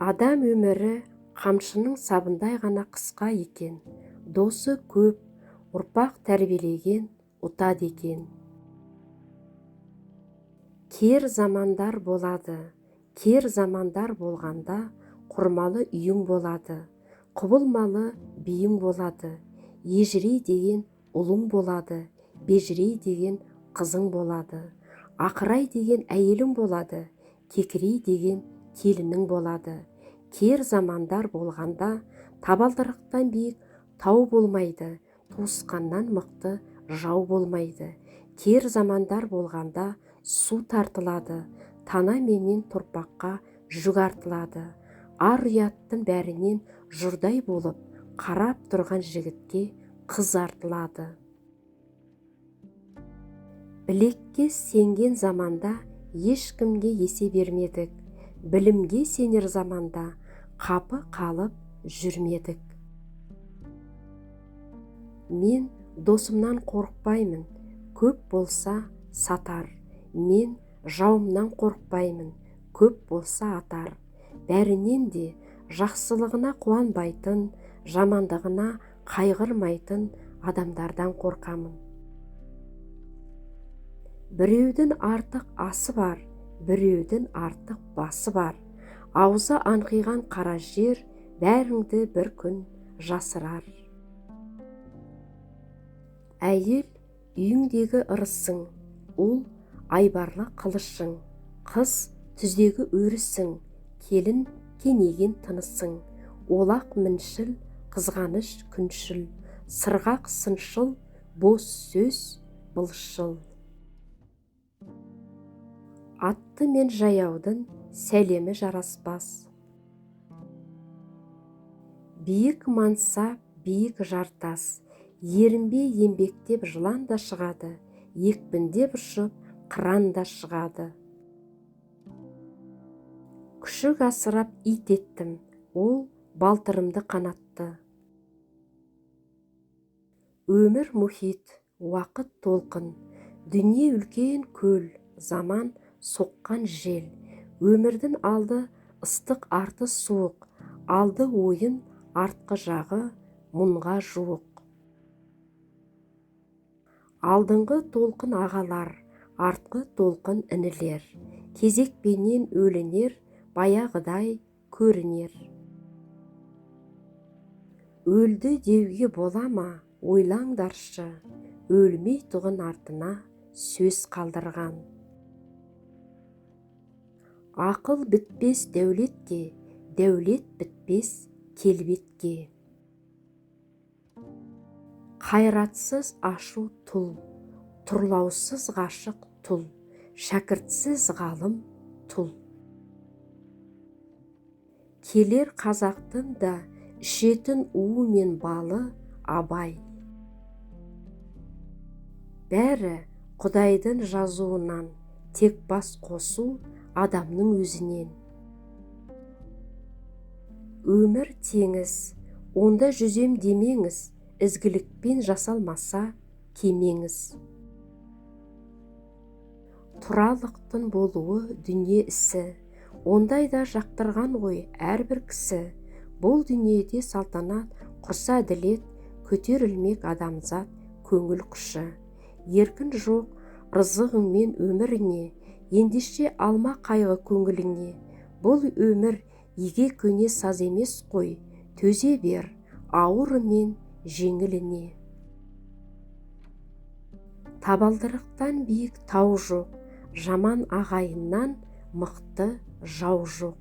Адам өмірі қамшының сабындай ғана қысқа екен, досы көп, ұрпақ тәрбиелеген ұтады екен. Кер замандар болады, кер замандар болғанда құрмалы үйің болады, құбылмалы биің болады, ежірей деген ұлың болады, бежірей деген қызың болады, ақырай деген әйелің болады, кекірей деген келінің болады. Кер замандар болғанда табалдырықтан биік тау болмайды, туысқаннан мықты жау болмайды. Кер замандар болғанда су тартылады, тана менен торпаққа жүк артылады. Ар ұяттың бәрінен жұрдай болып, қарап тұрған жігітке қыз артылады. Білекке сенген заманда ешкімге есе бермедік, білімге сенер заманда қапы қалып жүрмедік. Мен досымнан қорықпаймын, көп болса сатар. Мен жауымнан қорықпаймын, көп болса атар. Бәрінен де жақсылығына қуанбайтын, жамандығына қайғырмайтын адамдардан қорқамын. Біреудің артық асы бар, біреудің артық басы бар. Аузы аңқиған қара жер бәріңді бір күн жасырар. Әйел үйіңдегі ырысың, ұл айбарлы қылышың, қыз түздегі өрісің, келін кенеген тынысың, олақ міншіл, қызғаныш күншіл, сырғақ сыншыл, бос сөз былшыл. Атты мен жаяудың сәлемі жараспас. Биік манса, биік жартас, ерінбе еңбектеп жылан да шығады, екпіндеп ұшып қыран да шығады. Күшік асырап ит еттім, ол балтырымды қанатты. Өмір мұхит, уақыт толқын, дүние үлкен көл, заман соққан жел. Өмірдің алды ыстық, арты суық, алды ойын, артқы жағы мұнға жуық. Алдыңғы толқын ағалар, артқы толқын інілер, кезекпенен өлінер, баяғыдай көрінер. Өлді деуге бола ма, ойлаңдаршы, өлмей тұғын артына сөз қалдырған. Ақыл бітпес дәулетке, дәулет бітпес келбетке. Қайратсыз ашу тұл, тұрлаусыз ғашық тұл, шәкіртсіз ғалым тұл. Келер қазақтың да ішетін уы мен балы абай. Бәрі Құдайдың жазуынан, тек бас қосу адамның өзінен. Өмір теңіз, онда жүзем демеңіз, ізгілікпен жасалмаса кемеңіз. Тұралықтың болуы дүние ісі, ондайда жақтырған ғой әрбір кісі. Бұл дүниеде салтанат құрса әділет, көтерілмек адамзат көңіл құшы. Еркін жоқ рызығыңмен өміріңе, ендеше алма қайғы көңіліңе. Бұл өмір еге көне саз емес қой, төзе бер ауыры мен жеңіліне. Табалдырықтан биік тау жоқ, жаман ағайыннан мықты жау жоқ.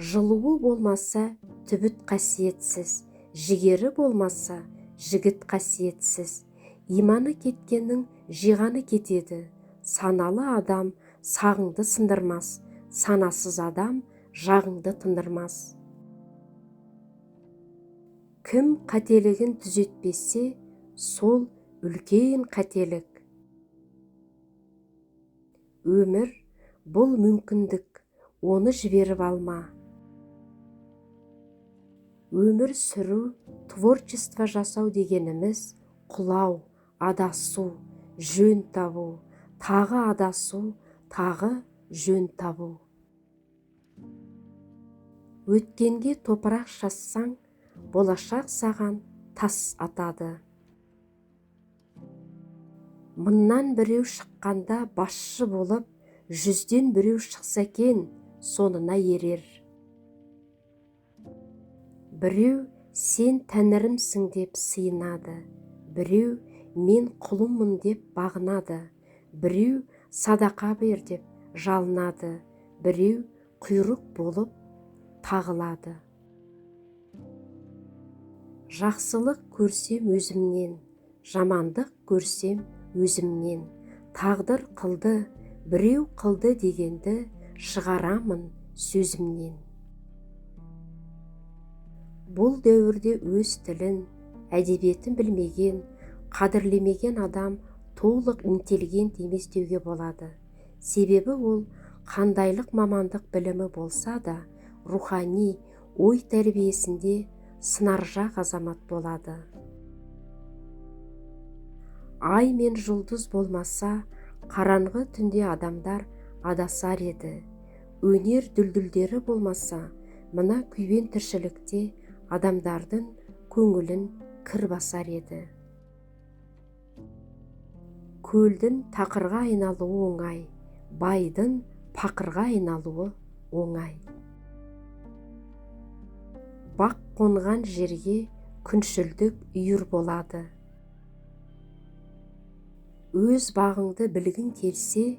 Жылуы болмаса түбіт қасиетсіз, жігері болмаса жігіт қасиетсіз. Иманы кеткеннің жиғаны кетеді, саналы адам сағыңды сындырмас, санасыз адам жағыңды тындырмас. Кім қателігін түзетпесе, сол үлкен қателік. Өмір бұл мүмкіндік, оны жіберіп алма. Өмір сүру, творчество жасау дегеніміз құлау, адасу, жөн табу, тағы адасу, тағы жөн табу. Өткенге топырақ шассаң, болашақ саған тас атады. Мыңнан біреу шыққанда басшы болып, жүзден біреу шықса екен, соңына ерер. Біреу сен тәңірімсің деп сыйынады, біреу мен құлыммын деп бағынады, біреу садақа бер деп жалынады, біреу құйрық болып тағылады. Жақсылық көрсем өзімнен, жамандық көрсем өзімнен. Тағдыр қылды, біреу қылды дегенді шығарамын сөзімнен. Бұл дәуірде өз тілін, әдебиетін білмеген, қадірлемеген адам толық интеллигент емес деуге болады. Себебі ол қандайлық мамандық білімі болса да, рухани ой тәрбиесінде сынаржақ азамат болады. Ай мен жұлдыз болмаса, қараңғы түнде адамдар адасар еді. Өнер дүлдүлдері болмаса, мына күйбең тіршілікте адамдардың көңілін кір басар еді. Көлдің тақырға айналуы оңай, байдың пақырға айналуы оңай. Бақ қонған жерге күншілдік үйір болады. Өз бағыңды білгің келсе,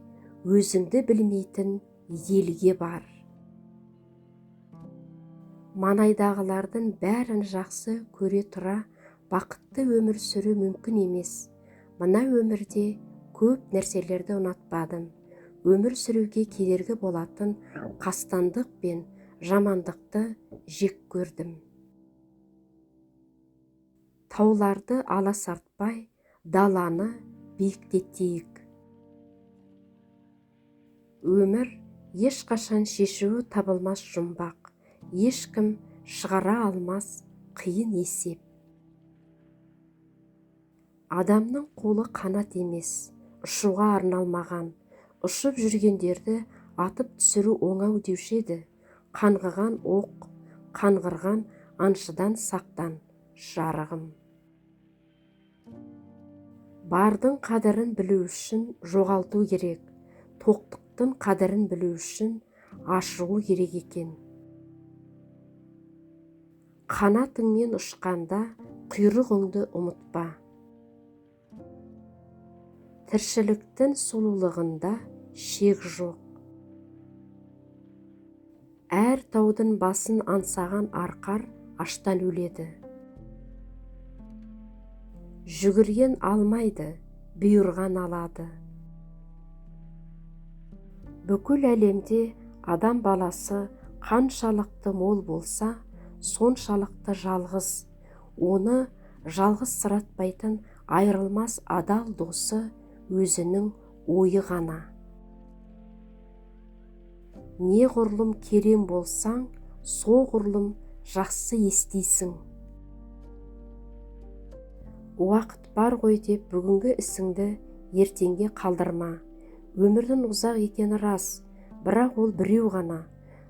өзіңді білмейтін елге бар. Маңайдағылардың бәрін жақсы көре тұра, бақытты өмір сүру мүмкін емес. Мына өмірде көп нәрселерді ұнатпадым. Өмір сүруге кедергі болатын қастандық пен жамандықты жек көрдім. Тауларды аласартпай, даланы биіктетейік. Өмір ешқашан шешуі табылмас жұмбақ, ешкім шығара алмас қиын есеп. Адамның қолы қанат емес, ұшуға арналмаған. Ұшып жүргендерді атып түсіру оңау деуші еді. Қанғыған оқ, қанғырған аңшыдан сақтан, жарығым. Бардың қадірін білу үшін жоғалту керек. Тоқтықтың қадірін білу үшін ашығу керек екен. Қанатыңмен ұшқанда құйрығыңды ұмытпа. Тіршіліктің сұлулығында шек жоқ. Әр таудың басын аңсаған арқар аштан өледі. Жүгірген алмайды, бұйырған алады. Бүкіл әлемде адам баласы қаншалықты мол болса, соншалықты жалғыз. Оны жалғыз сұратпайтын айырылмас адал досы өзінің ойы ғана. Неғұрлым керем болсаң, соғұрлым жақсы естисің. Уақыт бар ғой деп бүгінгі ісіңді ертеңге қалдырма. Өмірдің ұзақ екені рас, бірақ ол біреу ғана.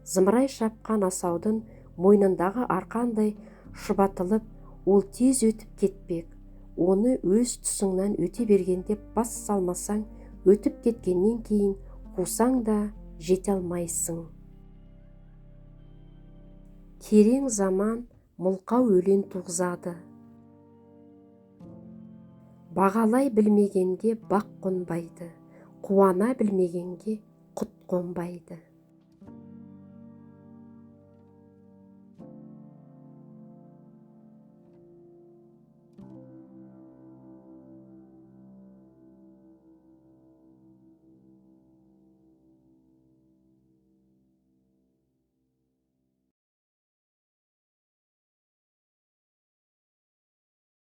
Зымырай шапқан асаудың мойнындағы арқандай шұбатылып, ол тез өтіп кетпек. Оны өз тұсыңнан өте бергенде бас салмасаң, өтіп кеткеннен кейін қусаң да жете алмайсың. Керең заман мылқау өлең туғызады. Бағалай білмегенге бақ қонбайды, қуана білмегенге құт қонбайды.